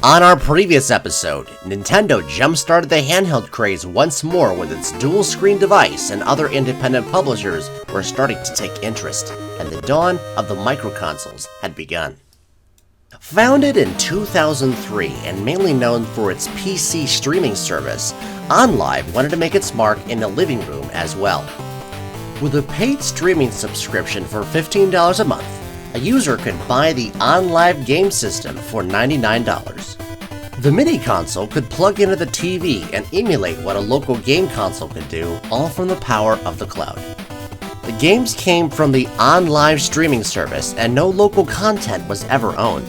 On our previous episode, Nintendo jump-started the handheld craze once more with its dual-screen device, and other independent publishers were starting to take interest, and the dawn of the microconsoles had begun. Founded in 2003 and mainly known for its PC streaming service, OnLive wanted to make its mark in the living room as well. With a paid streaming subscription for $15 a month, a user could buy the OnLive game system for $99. The mini console could plug into the TV and emulate what a local game console could do, all from the power of the cloud. The games came from the OnLive streaming service, and no local content was ever owned.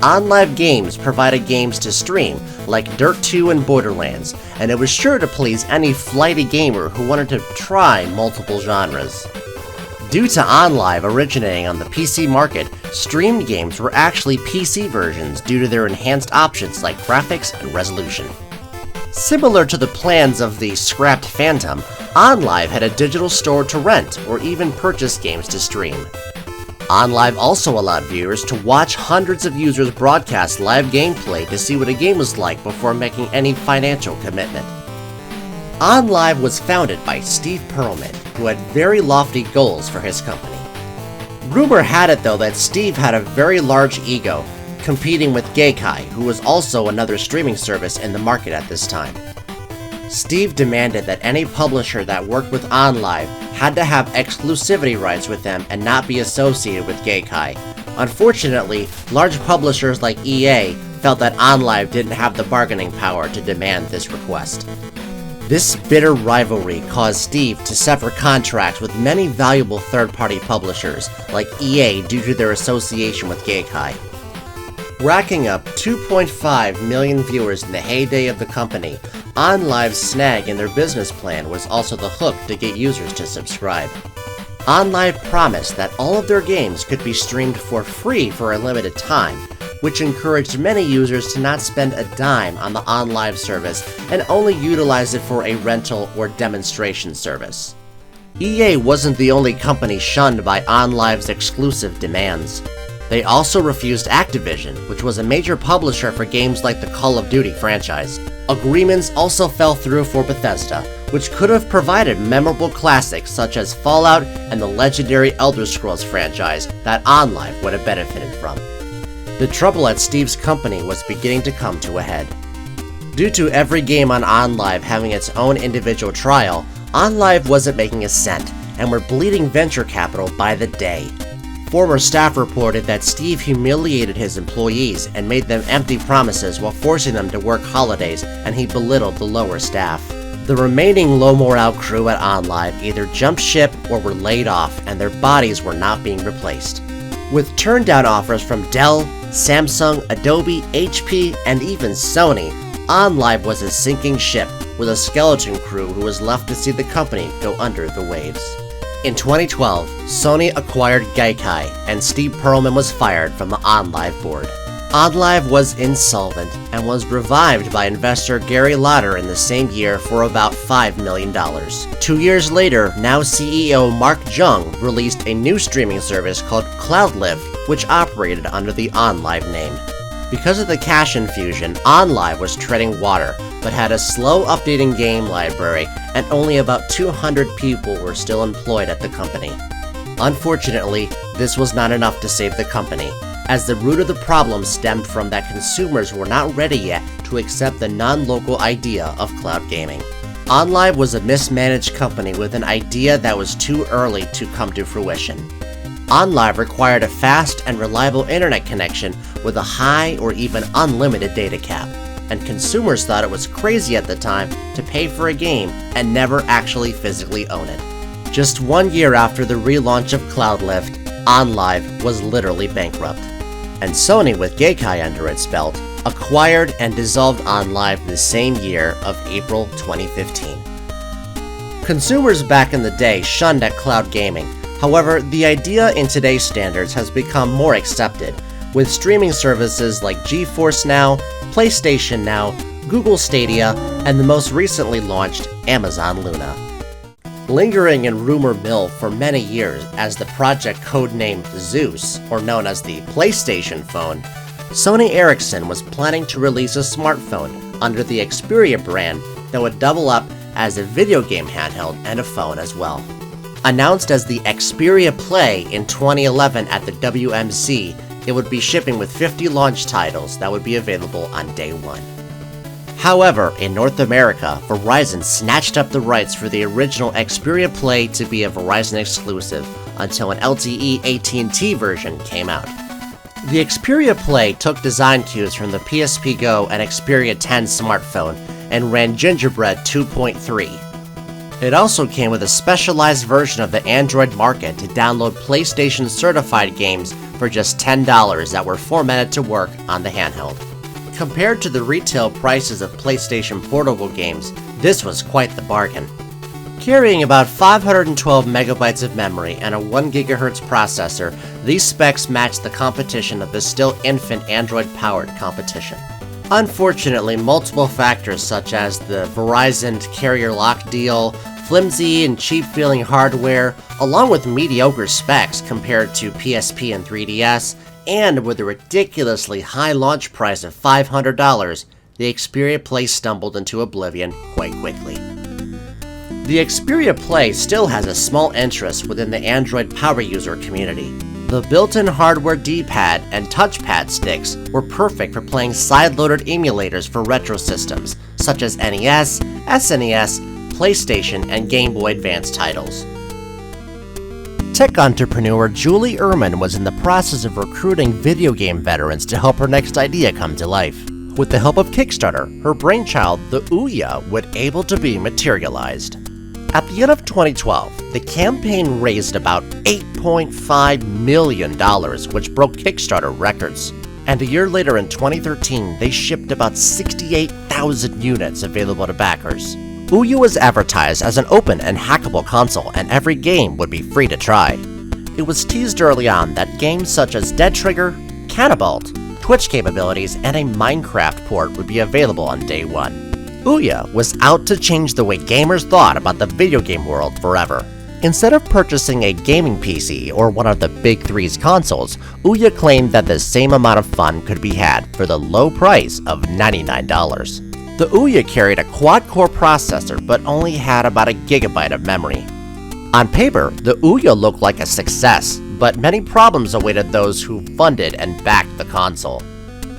OnLive games provided games to stream, like Dirt 2 and Borderlands, and it was sure to please any flighty gamer who wanted to try multiple genres. Due to OnLive originating on the PC market, streamed games were actually PC versions due to their enhanced options like graphics and resolution. Similar to the plans of the scrapped Phantom, OnLive had a digital store to rent or even purchase games to stream. OnLive also allowed viewers to watch hundreds of users broadcast live gameplay to see what a game was like before making any financial commitment. OnLive was founded by Steve Perlman, who had very lofty goals for his company. Rumor had it though that Steve had a very large ego, competing with Gaikai, who was also another streaming service in the market at this time. Steve demanded that any publisher that worked with OnLive had to have exclusivity rights with them and not be associated with Gaikai. Unfortunately, large publishers like EA felt that OnLive didn't have the bargaining power to demand this request. This bitter rivalry caused Steve to sever contracts with many valuable third-party publishers, like EA, due to their association with Gaikai. Racking up 2.5 million viewers in the heyday of the company, OnLive's snag in their business plan was also the hook to get users to subscribe. OnLive promised that all of their games could be streamed for free for a limited time, which encouraged many users to not spend a dime on the OnLive service and only utilize it for a rental or demonstration service. EA wasn't the only company shunned by OnLive's exclusive demands. They also refused Activision, which was a major publisher for games like the Call of Duty franchise. Agreements also fell through for Bethesda, which could have provided memorable classics such as Fallout and the legendary Elder Scrolls franchise that OnLive would have benefited from. The trouble at Steve's company was beginning to come to a head. Due to every game on OnLive having its own individual trial, OnLive wasn't making a cent, and were bleeding venture capital by the day. Former staff reported that Steve humiliated his employees and made them empty promises while forcing them to work holidays, and he belittled the lower staff. The remaining low-morale crew at OnLive either jumped ship or were laid off, and their bodies were not being replaced. With turn-down offers from Dell, Samsung, Adobe, HP, and even Sony, OnLive was a sinking ship with a skeleton crew who was left to see the company go under the waves. In 2012, Sony acquired Gaikai, and Steve Perlman was fired from the OnLive board. OnLive was insolvent and was revived by investor Gary Lauder in the same year for about $5 million. 2 years later, now CEO Mark Jung released a new streaming service called CloudLift, which operated under the OnLive name. Because of the cash infusion, OnLive was treading water, but had a slow updating game library, and only about 200 people were still employed at the company. Unfortunately, this was not enough to save the company, as the root of the problem stemmed from that consumers were not ready yet to accept the non-local idea of cloud gaming. OnLive was a mismanaged company with an idea that was too early to come to fruition. OnLive required a fast and reliable internet connection with a high or even unlimited data cap, and consumers thought it was crazy at the time to pay for a game and never actually physically own it. Just 1 year after the relaunch of CloudLift, OnLive was literally bankrupt, and Sony, with Gaikai under its belt, acquired and dissolved OnLive the same year of April 2015. Consumers back in the day shunned at cloud gaming. However, the idea in today's standards has become more accepted, with streaming services like GeForce Now, PlayStation Now, Google Stadia, and the most recently launched Amazon Luna. Lingering in rumor mill for many years as the project codenamed Zeus, or known as the PlayStation phone, Sony Ericsson was planning to release a smartphone under the Xperia brand that would double up as a video game handheld and a phone as well. Announced as the Xperia Play in 2011 at the WMC, it would be shipping with 50 launch titles that would be available on day one. However, in North America, Verizon snatched up the rights for the original Xperia Play to be a Verizon exclusive until an LTE AT&T version came out. The Xperia Play took design cues from the PSP Go and Xperia 10 smartphone and ran Gingerbread 2.3. It also came with a specialized version of the Android market to download PlayStation certified games for just $10 that were formatted to work on the handheld. Compared to the retail prices of PlayStation portable games, this was quite the bargain. Carrying about 512 megabytes of memory and a 1 GHz processor, these specs matched the competition of the still infant Android-powered competition. Unfortunately, multiple factors such as the Verizon carrier lock deal, flimsy and cheap-feeling hardware, along with mediocre specs compared to PSP and 3DS, and with a ridiculously high launch price of $500, the Xperia Play stumbled into oblivion quite quickly. The Xperia Play still has a small interest within the Android power user community. The built-in hardware D-pad and touchpad sticks were perfect for playing side-loaded emulators for retro systems, such as NES, SNES, PlayStation, and Game Boy Advance titles. Tech entrepreneur Julie Ehrman was in the process of recruiting video game veterans to help her next idea come to life. With the help of Kickstarter, her brainchild, the Ouya, was able to be materialized. At the end of 2012, the campaign raised about $8.5 million, which broke Kickstarter records. And a year later in 2013, they shipped about 68,000 units available to backers. Ouya was advertised as an open and hackable console, and every game would be free to try. It was teased early on that games such as Dead Trigger, Cannibalt, Twitch capabilities, and a Minecraft port would be available on day one. Ouya was out to change the way gamers thought about the video game world forever. Instead of purchasing a gaming PC or one of the big three's consoles, Ouya claimed that the same amount of fun could be had for the low price of $99. The Ouya carried a quad-core processor but only had about a gigabyte of memory. On paper, the Ouya looked like a success, but many problems awaited those who funded and backed the console.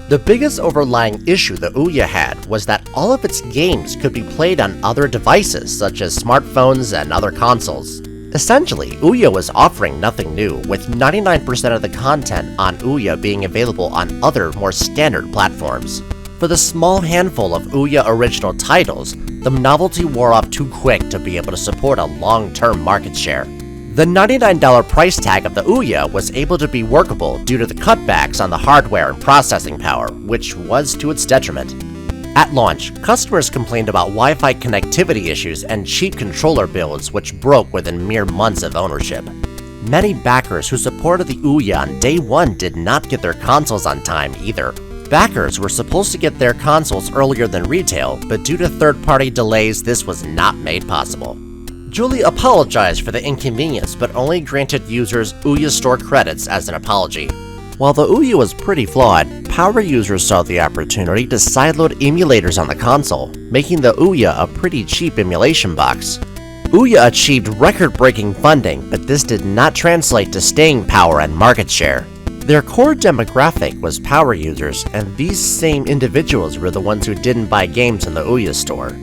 The biggest overlying issue the Ouya had was that all of its games could be played on other devices such as smartphones and other consoles. Essentially, Ouya was offering nothing new, with 99% of the content on Ouya being available on other, more standard platforms. For the small handful of Ouya original titles, the novelty wore off too quick to be able to support a long-term market share. The $99 price tag of the Ouya was able to be workable due to the cutbacks on the hardware and processing power, which was to its detriment. At launch, customers complained about Wi-Fi connectivity issues and cheap controller builds which broke within mere months of ownership. Many backers who supported the Ouya on day one did not get their consoles on time either. Backers were supposed to get their consoles earlier than retail, but due to third-party delays, this was not made possible. Julie apologized for the inconvenience, but only granted users Ouya Store credits as an apology. While the Ouya was pretty flawed, power users saw the opportunity to sideload emulators on the console, making the Ouya a pretty cheap emulation box. Ouya achieved record-breaking funding, but this did not translate to staying power and market share. Their core demographic was power users, and these same individuals were the ones who didn't buy games in the Ouya store.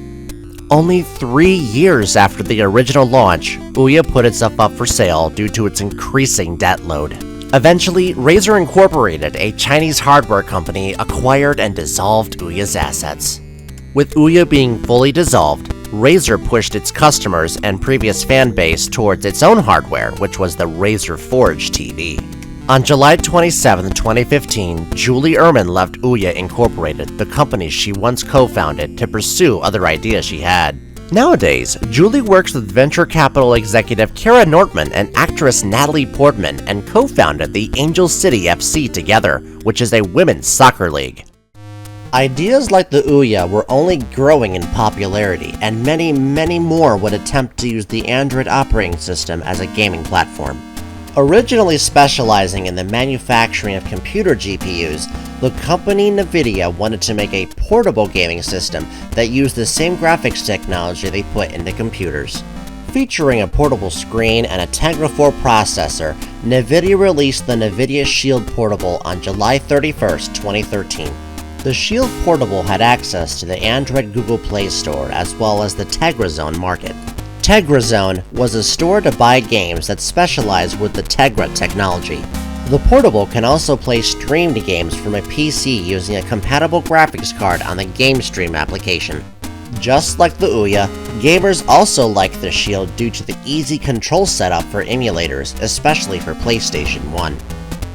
Only 3 years after the original launch, Ouya put itself up for sale due to its increasing debt load. Eventually, Razer Incorporated, a Chinese hardware company, acquired and dissolved Ouya's assets. With Ouya being fully dissolved, Razer pushed its customers and previous fan base towards its own hardware, which was the Razer Forge TV. On July 27, 2015, Julie Ehrman left Ouya Incorporated, the company she once co-founded, to pursue other ideas she had. Nowadays, Julie works with venture capital executive Kara Nortman and actress Natalie Portman and co-founded the Angel City FC together, which is a women's soccer league. Ideas like the Ouya were only growing in popularity, and many more would attempt to use the Android operating system as a gaming platform. Originally specializing in the manufacturing of computer GPUs, the company Nvidia wanted to make a portable gaming system that used the same graphics technology they put into computers. Featuring a portable screen and a Tegra 4 processor, Nvidia released the Nvidia Shield Portable on July 31, 2013. The Shield Portable had access to the Android Google Play Store as well as the Tegra Zone market. Tegra Zone was a store to buy games that specialized with the Tegra technology. The portable can also play streamed games from a PC using a compatible graphics card on the GameStream application. Just like the Ouya, gamers also liked the Shield due to the easy control setup for emulators, especially for PlayStation 1.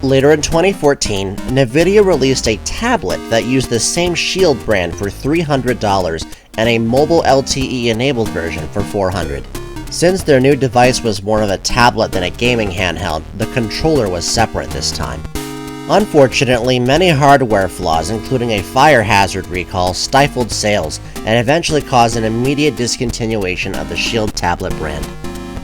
Later in 2014, Nvidia released a tablet that used the same Shield brand for $300 and a mobile LTE-enabled version for $400. Since their new device was more of a tablet than a gaming handheld, the controller was separate this time. Unfortunately, many hardware flaws, including a fire hazard recall, stifled sales and eventually caused an immediate discontinuation of the Shield tablet brand.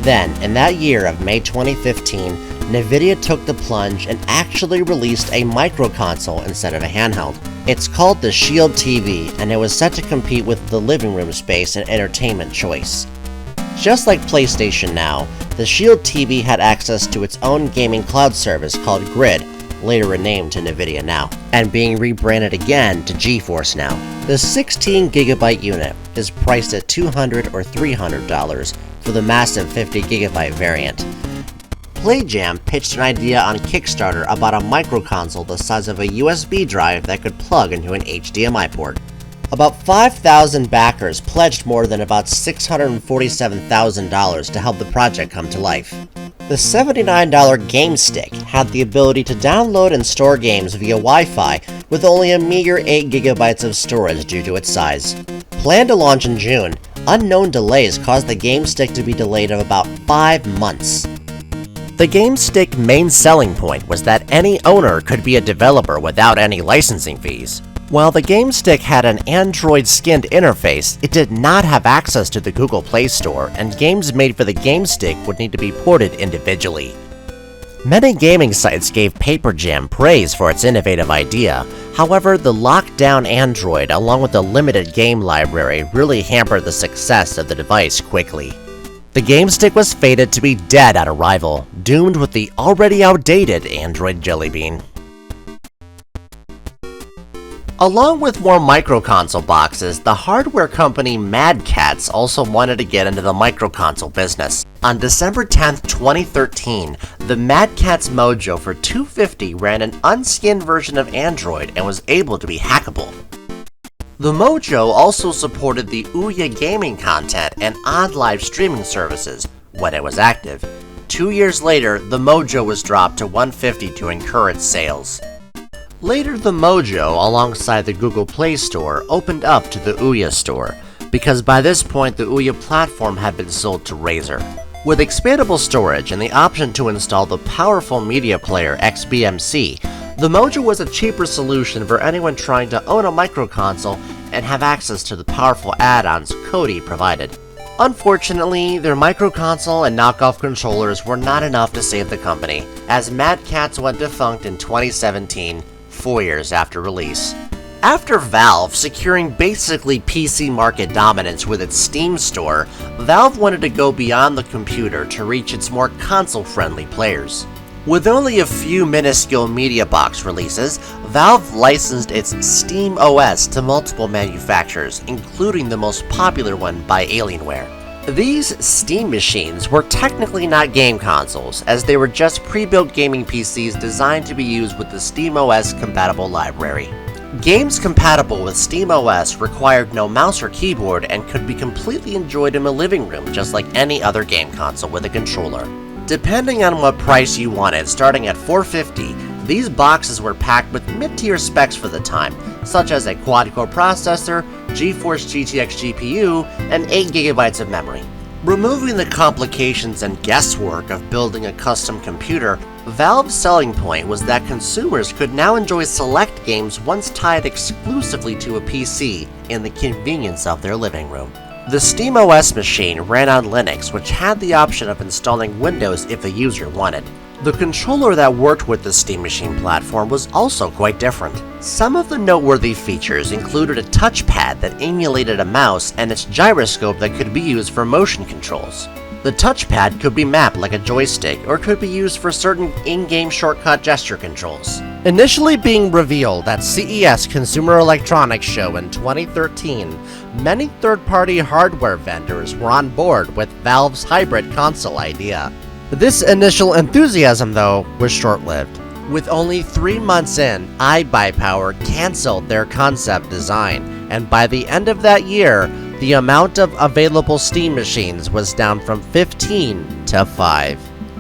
Then, in that year of May 2015, Nvidia took the plunge and actually released a microconsole instead of a handheld. It's called the Shield TV, and it was set to compete with the living room space and entertainment choice. Just like PlayStation Now, the Shield TV had access to its own gaming cloud service called Grid, later renamed to Nvidia Now, and being rebranded again to GeForce Now. The 16GB unit is priced at $200 or $300 for the massive 50GB variant. PlayJam pitched an idea on Kickstarter about a microconsole the size of a USB drive that could plug into an HDMI port. About 5,000 backers pledged more than about $647,000 to help the project come to life. The $79 GameStick had the ability to download and store games via Wi-Fi with only a meager 8GB of storage due to its size. Planned to launch in June, unknown delays caused the GameStick to be delayed of about 5 months. The GameStick main selling point was that any owner could be a developer without any licensing fees. While the GameStick had an Android-skinned interface, it did not have access to the Google Play Store, and games made for the GameStick would need to be ported individually. Many gaming sites gave PaperJam praise for its innovative idea. However, the locked-down Android along with the limited game library really hampered the success of the device quickly. The GameStick was fated to be dead at arrival, doomed with the already outdated Android Jelly Bean. Along with more microconsole boxes, the hardware company Mad Catz also wanted to get into the microconsole business. On December 10, 2013, the Mad Catz Mojo for $250 ran an unskinned version of Android and was able to be hackable. The Mojo also supported the Ouya gaming content and OnLive streaming services when it was active. 2 years later, the Mojo was dropped to $150 to encourage sales. Later, the Mojo, alongside the Google Play Store, opened up to the Ouya store, because by this point the Ouya platform had been sold to Razer. With expandable storage and the option to install the powerful media player XBMC, the Mojo was a cheaper solution for anyone trying to own a microconsole and have access to the powerful add-ons Kodi provided. Unfortunately, their microconsole and knockoff controllers were not enough to save the company, as Mad Catz went defunct in 2017, 4 years after release. After Valve securing basically PC market dominance with its Steam store, Valve wanted to go beyond the computer to reach its more console-friendly players. With only a few minuscule media box releases, Valve licensed its Steam OS to multiple manufacturers, including the most popular one by Alienware. These Steam machines were technically not game consoles, as they were just pre-built gaming PCs designed to be used with the Steam OS compatible library. Games compatible with Steam OS required no mouse or keyboard and could be completely enjoyed in a living room just like any other game console with a controller. Depending on what price you wanted, starting at $450, these boxes were packed with mid-tier specs for the time, such as a quad-core processor, GeForce GTX GPU, and 8GB of memory. Removing the complications and guesswork of building a custom computer, Valve's selling point was that consumers could now enjoy select games once tied exclusively to a PC in the convenience of their living room. The SteamOS machine ran on Linux, which had the option of installing Windows if the user wanted. The controller that worked with the Steam Machine platform was also quite different. Some of the noteworthy features included a touchpad that emulated a mouse and its gyroscope that could be used for motion controls. The touchpad could be mapped like a joystick or could be used for certain in-game shortcut gesture controls. Initially being revealed at CES Consumer Electronics Show in 2013, many third-party hardware vendors were on board with Valve's hybrid console idea. This initial enthusiasm, though, was short-lived. With only 3 months in, iBuyPower canceled their concept design, and by the end of that year, the amount of available Steam machines was down from 15 to 5.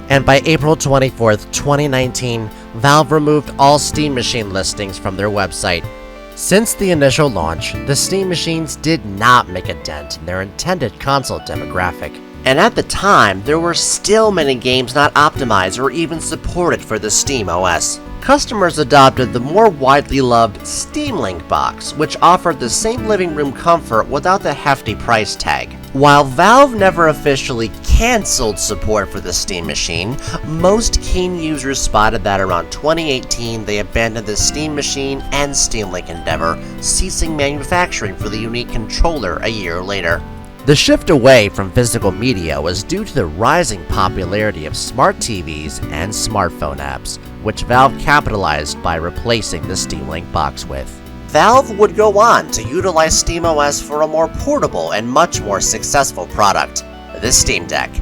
And by April 24th, 2019, Valve removed all Steam machine listings from their website. Since the initial launch, the Steam machines did not make a dent in their intended console demographic. And at the time, there were still many games not optimized or even supported for the Steam OS. Customers adopted the more widely loved Steam Link box, which offered the same living room comfort without the hefty price tag. While Valve never officially canceled support for the Steam Machine, most keen users spotted that around 2018 they abandoned the Steam Machine and Steam Link endeavor, ceasing manufacturing for the unique controller a year later. The shift away from physical media was due to the rising popularity of smart TVs and smartphone apps, which Valve capitalized by replacing the Steam Link box with. Valve would go on to utilize SteamOS for a more portable and much more successful product, the Steam Deck.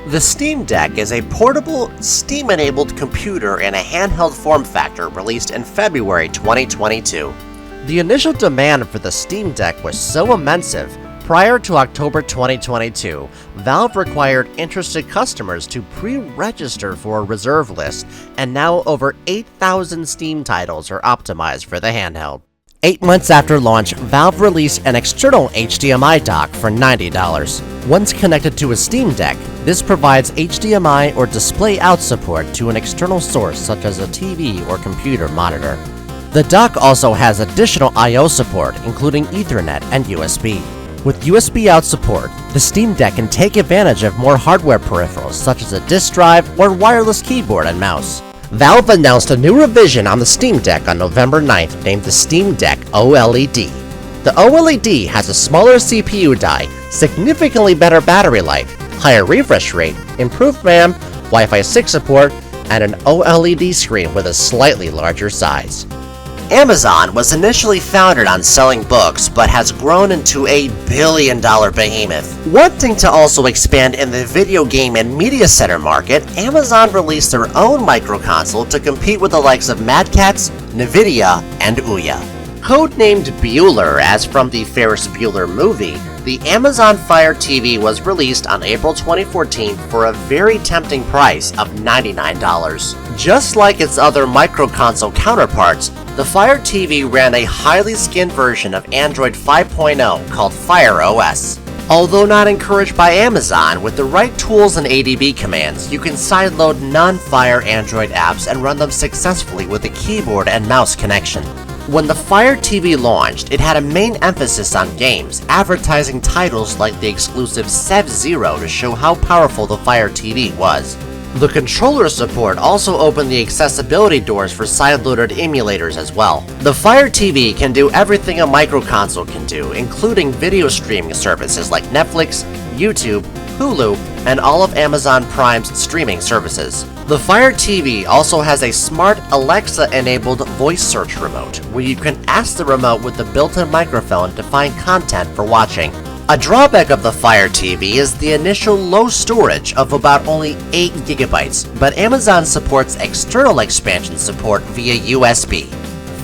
The Steam Deck is a portable, Steam-enabled computer in a handheld form factor released in February 2022. The initial demand for the Steam Deck was so immense. Prior to October 2022, Valve required interested customers to pre-register for a reserve list, and now over 8,000 Steam titles are optimized for the handheld. 8 months after launch, Valve released an external HDMI dock for $90. Once connected to a Steam Deck, this provides HDMI or display out support to an external source such as a TV or computer monitor. The dock also has additional I/O support, including Ethernet and USB. With USB out support, the Steam Deck can take advantage of more hardware peripherals such as a disk drive or wireless keyboard and mouse. Valve announced a new revision on the Steam Deck on November 9th named the Steam Deck OLED. The OLED has a smaller CPU die, significantly better battery life, higher refresh rate, improved RAM, Wi-Fi 6 support, and an OLED screen with a slightly larger size. Amazon was initially founded on selling books, but has grown into a billion-dollar behemoth. Wanting to also expand in the video game and media center market, Amazon released their own microconsole to compete with the likes of Mad Catz, Nvidia, and Ouya. Codenamed Bueller, as from the Ferris Bueller movie, the Amazon Fire TV was released on April 2014 for a very tempting price of $99. Just like its other microconsole counterparts, the Fire TV ran a highly skinned version of Android 5.0 called Fire OS. Although not encouraged by Amazon, with the right tools and ADB commands, you can sideload non-Fire Android apps and run them successfully with a keyboard and mouse connection. When the Fire TV launched, it had a main emphasis on games, advertising titles like the exclusive Sev Zero to show how powerful the Fire TV was. The controller support also opened the accessibility doors for sideloaded emulators as well. The Fire TV can do everything a microconsole can do, including video streaming services like Netflix, YouTube, Hulu, and all of Amazon Prime's streaming services. The Fire TV also has a smart Alexa-enabled voice search remote, where you can ask the remote with the built-in microphone to find content for watching. A drawback of the Fire TV is the initial low storage of about only 8 GB, but Amazon supports external expansion support via USB.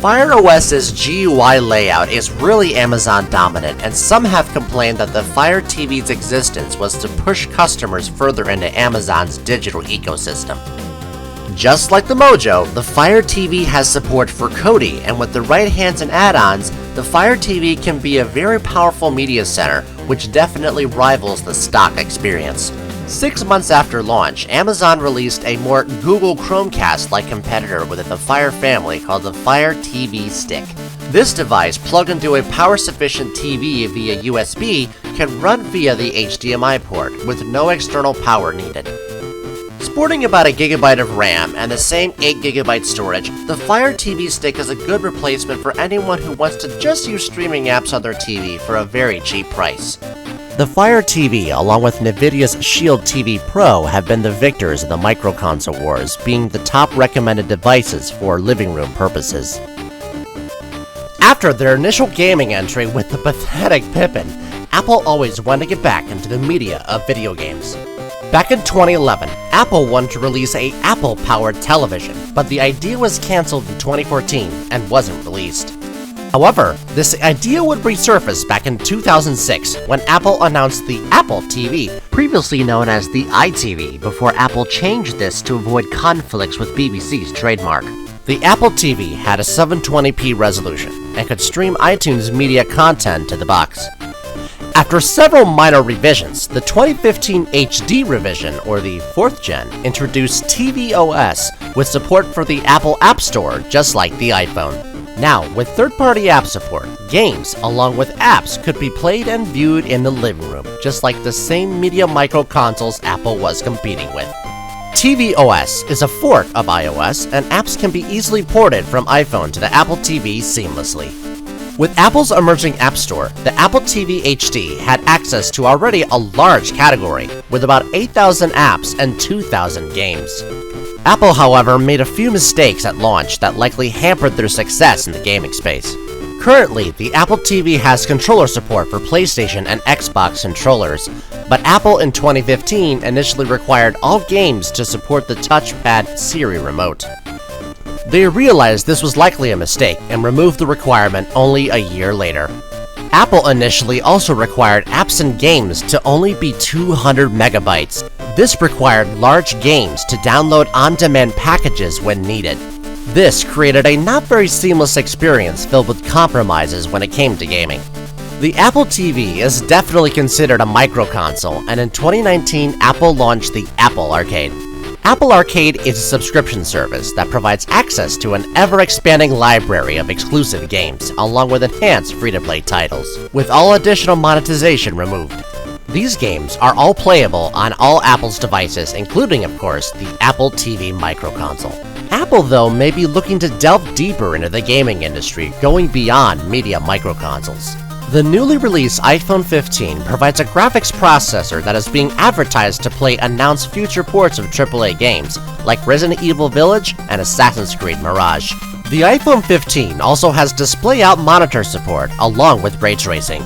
Fire OS's GUI layout is really Amazon dominant, and some have complained that the Fire TV's existence was to push customers further into Amazon's digital ecosystem. Just like the Mojo, the Fire TV has support for Kodi, and with the right hands and add-ons, the Fire TV can be a very powerful media center, which definitely rivals the stock experience. 6 months after launch, Amazon released a more Google Chromecast-like competitor within the Fire family called the Fire TV Stick. This device, plugged into a power-sufficient TV via USB, can run via the HDMI port with no external power needed. Sporting about a gigabyte of RAM and the same 8GB storage, the Fire TV Stick is a good replacement for anyone who wants to just use streaming apps on their TV for a very cheap price. The Fire TV, along with Nvidia's Shield TV Pro, have been the victors in the microconsole wars, being the top recommended devices for living room purposes. After their initial gaming entry with the pathetic Pippin, Apple always wanted to get back into the media of video games. Back in 2011, Apple wanted to release a Apple-powered television, but the idea was cancelled in 2014 and wasn't released. However, this idea would resurface back in 2006 when Apple announced the Apple TV, previously known as the iTV, before Apple changed this to avoid conflicts with BBC's trademark. The Apple TV had a 720p resolution and could stream iTunes media content to the box. After several minor revisions, the 2015 HD revision, or the 4th gen, introduced tvOS with support for the Apple App Store, just like the iPhone. Now, with third-party app support, games, along with apps, could be played and viewed in the living room, just like the same media microconsoles Apple was competing with. tvOS is a fork of iOS, and apps can be easily ported from iPhone to the Apple TV seamlessly. With Apple's emerging App Store, the Apple TV HD had access to already a large category, with about 8,000 apps and 2,000 games. Apple, however, made a few mistakes at launch that likely hampered their success in the gaming space. Currently, the Apple TV has controller support for PlayStation and Xbox controllers, but Apple in 2015 initially required all games to support the touchpad Siri remote. They realized this was likely a mistake and removed the requirement only a year later. Apple initially also required apps and games to only be 200 megabytes. This required large games to download on-demand packages when needed. This created a not very seamless experience filled with compromises when it came to gaming. The Apple TV is definitely considered a microconsole, and in 2019, Apple launched the Apple Arcade. Apple Arcade is a subscription service that provides access to an ever-expanding library of exclusive games, along with enhanced free-to-play titles, with all additional monetization removed. These games are all playable on all Apple's devices, including, of course, the Apple TV microconsole. Apple, though, may be looking to delve deeper into the gaming industry, going beyond media microconsoles. The newly released iPhone 15 provides a graphics processor that is being advertised to play announced future ports of AAA games, like Resident Evil Village and Assassin's Creed Mirage. The iPhone 15 also has display-out monitor support, along with ray tracing.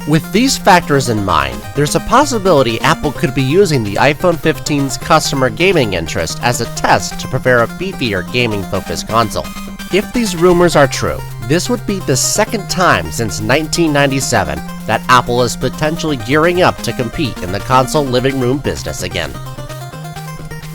With these factors in mind, there's a possibility Apple could be using the iPhone 15's customer gaming interest as a test to prepare a beefier gaming-focused console. If these rumors are true, this would be the second time since 1997 that Apple is potentially gearing up to compete in the console living room business again.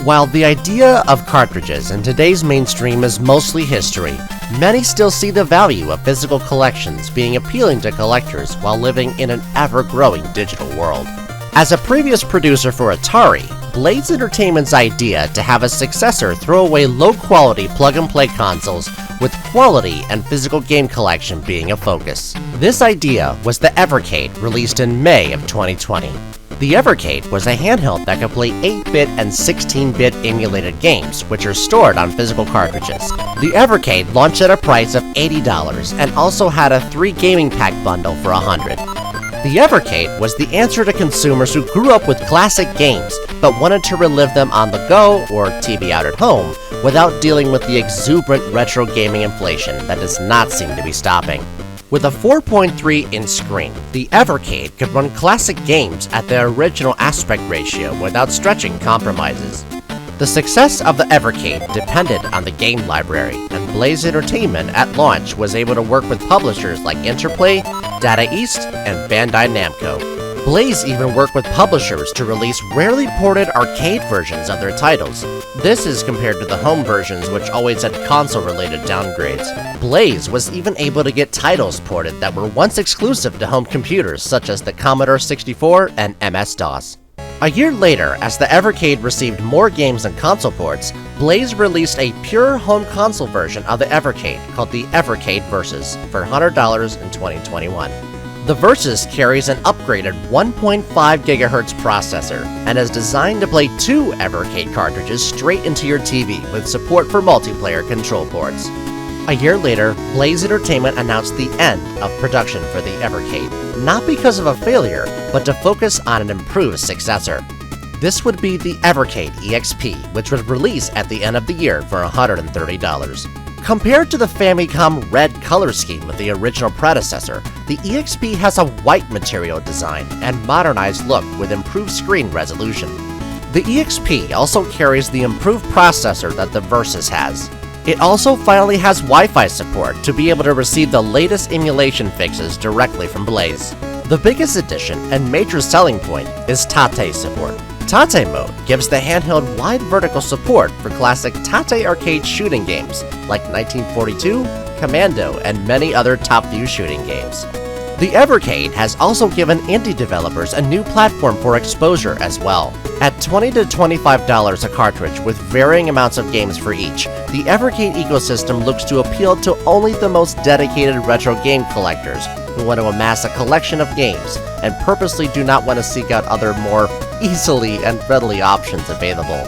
While the idea of cartridges in today's mainstream is mostly history, many still see the value of physical collections being appealing to collectors while living in an ever-growing digital world. As a previous producer for Atari, Blaze Entertainment's idea to have a successor throw away low-quality plug-and-play consoles with quality and physical game collection being a focus. This idea was the Evercade, released in May of 2020. The Evercade was a handheld that could play 8-bit and 16-bit emulated games, which are stored on physical cartridges. The Evercade launched at a price of $80 and also had a 3 gaming pack bundle for $100. The Evercade was the answer to consumers who grew up with classic games but wanted to relive them on the go or TV out at home without dealing with the exuberant retro gaming inflation that does not seem to be stopping. With a 4.3-inch screen, the Evercade could run classic games at their original aspect ratio without stretching compromises. The success of the Evercade depended on the game library, and Blaze Entertainment at launch was able to work with publishers like Interplay, Data East, and Bandai Namco. Blaze even worked with publishers to release rarely ported arcade versions of their titles. This is compared to the home versions, which always had console-related downgrades. Blaze was even able to get titles ported that were once exclusive to home computers, such as the Commodore 64 and MS-DOS. A year later, as the Evercade received more games than console ports, Blaze released a pure home console version of the Evercade called the Evercade Versus for $100 in 2021. The Versus carries an upgraded 1.5 GHz processor and is designed to play 2 Evercade cartridges straight into your TV with support for multiplayer control ports. A year later, Blaze Entertainment announced the end of production for the Evercade, not because of a failure, but to focus on an improved successor. This would be the Evercade EXP, which was released at the end of the year for $130. Compared to the Famicom red color scheme of the original predecessor, the EXP has a white material design and modernized look with improved screen resolution. The EXP also carries the improved processor that the Versus has. It also finally has Wi-Fi support to be able to receive the latest emulation fixes directly from Blaze. The biggest addition and major selling point is Tate support. Tate mode gives the handheld wide vertical support for classic Tate arcade shooting games like 1942, Commando, and many other top-view shooting games. The Evercade has also given indie developers a new platform for exposure as well. At $20 to $25 a cartridge with varying amounts of games for each, the Evercade ecosystem looks to appeal to only the most dedicated retro game collectors who want to amass a collection of games and purposely do not want to seek out other more easily and readily options available.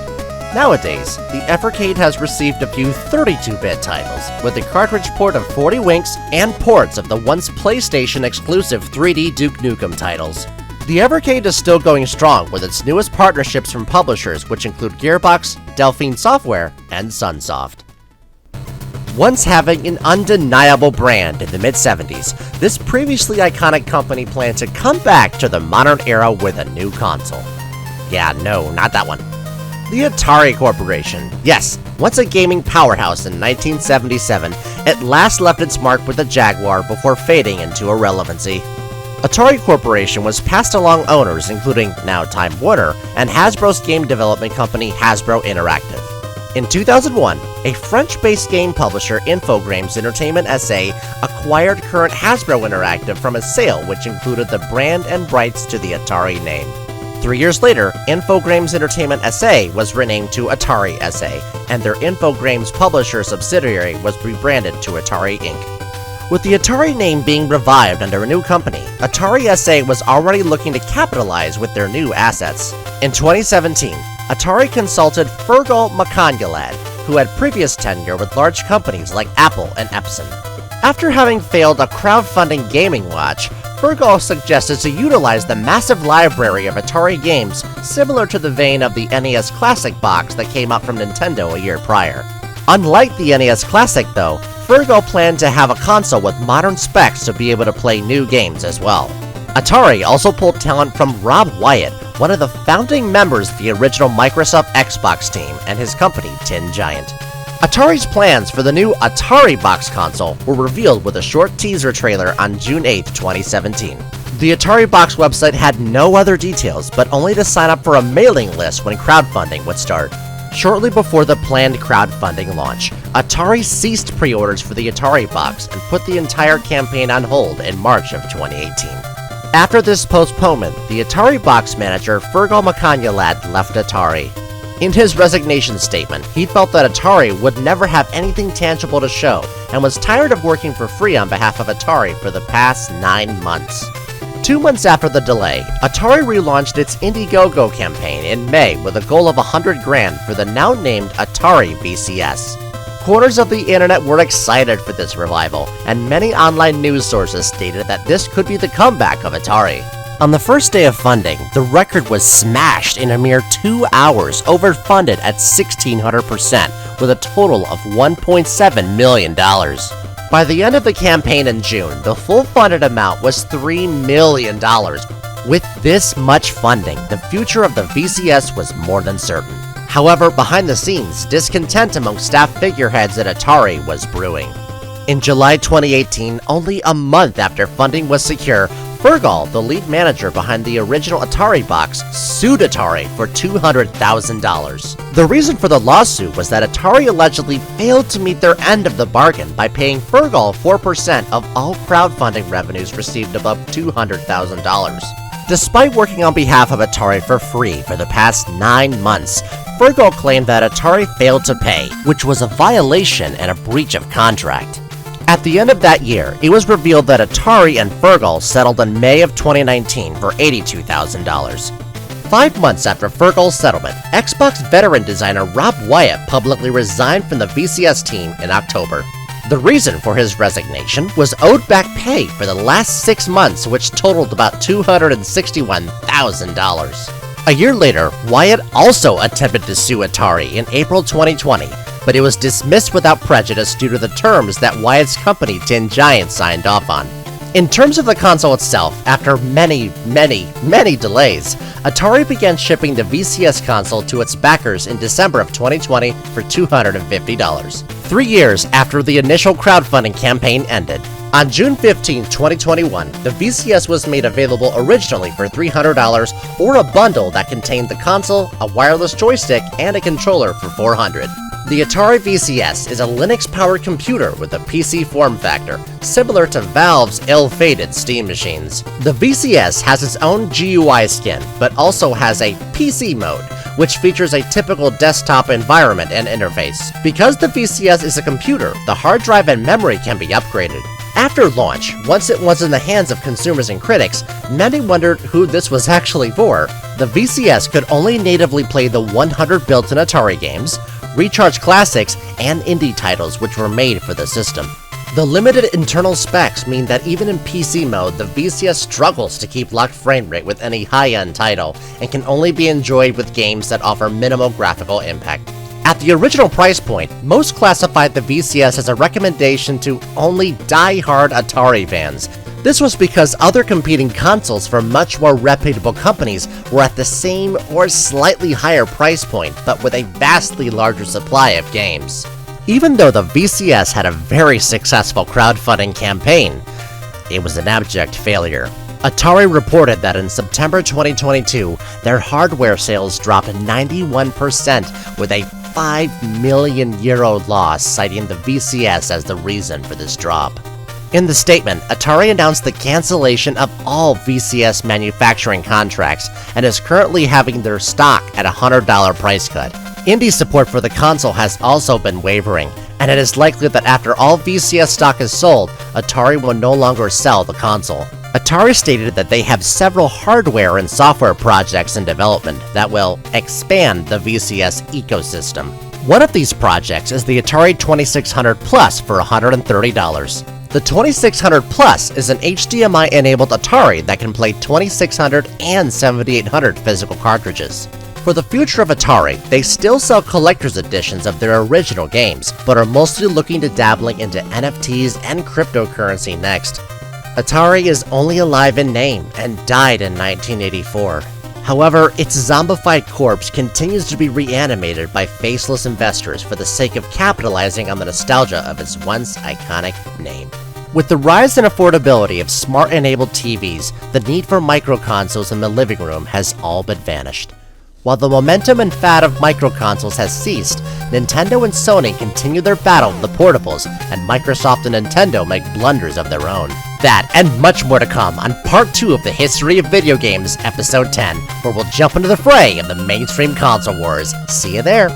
Nowadays, the Evercade has received a few 32-bit titles, with a cartridge port of 40 Winks and ports of the once PlayStation exclusive 3D Duke Nukem titles. The Evercade is still going strong with its newest partnerships from publishers which include Gearbox, Delphine Software, and Sunsoft. Once having an undeniable brand in the mid-70s, this previously iconic company planned to come back to the modern era with a new console. Yeah, no, not that one. The Atari Corporation. Yes, once a gaming powerhouse in 1977, at last left its mark with the Jaguar before fading into irrelevancy. Atari Corporation was passed along owners including now Time Warner and Hasbro's game development company Hasbro Interactive. In 2001, a French-based game publisher Infogrames Entertainment SA acquired current Hasbro Interactive from a sale which included the brand and rights to the Atari name. 3 years later, Infogrames Entertainment SA was renamed to Atari SA, and their Infogrames publisher subsidiary was rebranded to Atari Inc. With the Atari name being revived under a new company, Atari SA was already looking to capitalize with their new assets. In 2017, Atari consulted Fergal Macanulad, who had previous tenure with large companies like Apple and Epson. After having failed a crowdfunding gaming watch, Fergal suggested to utilize the massive library of Atari games similar to the vein of the NES Classic box that came out from Nintendo a year prior. Unlike the NES Classic though, Fergal planned to have a console with modern specs to be able to play new games as well. Atari also pulled talent from Rob Wyatt, one of the founding members of the original Microsoft Xbox team, and his company Tin Giant. Atari's plans for the new Atari box console were revealed with a short teaser trailer on June 8, 2017. The Atari box website had no other details, but only to sign up for a mailing list when crowdfunding would start. Shortly before the planned crowdfunding launch, Atari ceased pre-orders for the Atari box and put the entire campaign on hold in March of 2018. After this postponement, the Atari box manager Fergal Macanulad left Atari. In his resignation statement, he felt that Atari would never have anything tangible to show and was tired of working for free on behalf of Atari for the past 9 months. 2 months after the delay, Atari relaunched its Indiegogo campaign in May with a goal of $100,000 for the now named Atari VCS. Corners of the internet were excited for this revival, and many online news sources stated that this could be the comeback of Atari. On the first day of funding, the record was smashed in a mere 2 hours, overfunded at 1,600%, with a total of $1.7 million. By the end of the campaign in June, the full funded amount was $3 million. With this much funding, the future of the VCS was more than certain. However, behind the scenes, discontent among staff figureheads at Atari was brewing. In July 2018, only a month after funding was secure, Fergal, the lead manager behind the original Atari box, sued Atari for $200,000. The reason for the lawsuit was that Atari allegedly failed to meet their end of the bargain by paying Fergal 4% of all crowdfunding revenues received above $200,000. Despite working on behalf of Atari for free for the past 9 months, Fergal claimed that Atari failed to pay, which was a violation and a breach of contract. At the end of that year, it was revealed that Atari and Fergal settled in May of 2019 for $82,000. 5 months after Fergal's settlement, Xbox veteran designer Rob Wyatt publicly resigned from the VCS team in October. The reason for his resignation was owed back pay for the last 6 months, which totaled about $261,000. A year later, Wyatt also attempted to sue Atari in April 2020, but it was dismissed without prejudice due to the terms that Wyatt's company Tin Giant signed off on. In terms of the console itself, after many delays, Atari began shipping the VCS console to its backers in December of 2020 for $250. 3 years after the initial crowdfunding campaign ended, on June 15, 2021, the VCS was made available originally for $300 or a bundle that contained the console, a wireless joystick, and a controller for $400. The Atari VCS is a Linux-powered computer with a PC form factor, similar to Valve's ill-fated Steam machines. The VCS has its own GUI skin, but also has a PC mode, which features a typical desktop environment and interface. Because the VCS is a computer, the hard drive and memory can be upgraded. After launch, once it was in the hands of consumers and critics, many wondered who this was actually for. The VCS could only natively play the 100 built-in Atari games, recharge classics, and indie titles which were made for the system. The limited internal specs mean that even in PC mode, the VCS struggles to keep locked frame rate with any high-end title, and can only be enjoyed with games that offer minimal graphical impact. At the original price point, most classified the VCS as a recommendation to only die-hard Atari fans. This was because other competing consoles from much more reputable companies were at the same or slightly higher price point, but with a vastly larger supply of games. Even though the VCS had a very successful crowdfunding campaign, it was an abject failure. Atari reported that in September 2022, their hardware sales dropped 91% with a €5 million loss, citing the VCS as the reason for this drop. In the statement, Atari announced the cancellation of all VCS manufacturing contracts and is currently having their stock at a $100 price cut. Indie support for the console has also been wavering, and it is likely that after all VCS stock is sold, Atari will no longer sell the console. Atari stated that they have several hardware and software projects in development that will expand the VCS ecosystem. One of these projects is the Atari 2600 Plus for $130. The 2600 Plus is an HDMI-enabled Atari that can play 2600 and 7800 physical cartridges. For the future of Atari, they still sell collector's editions of their original games, but are mostly looking to dabbling into NFTs and cryptocurrency next. Atari is only alive in name and died in 1984. However, its zombified corpse continues to be reanimated by faceless investors for the sake of capitalizing on the nostalgia of its once iconic name. With the rise in affordability of smart-enabled TVs, the need for microconsoles in the living room has all but vanished. While the momentum and fad of microconsoles has ceased, Nintendo and Sony continue their battle of the portables, and Microsoft and Nintendo make blunders of their own. That and much more to come on Part 2 of the History of Video Games, Episode 10, where we'll jump into the fray of the mainstream console wars. See you there!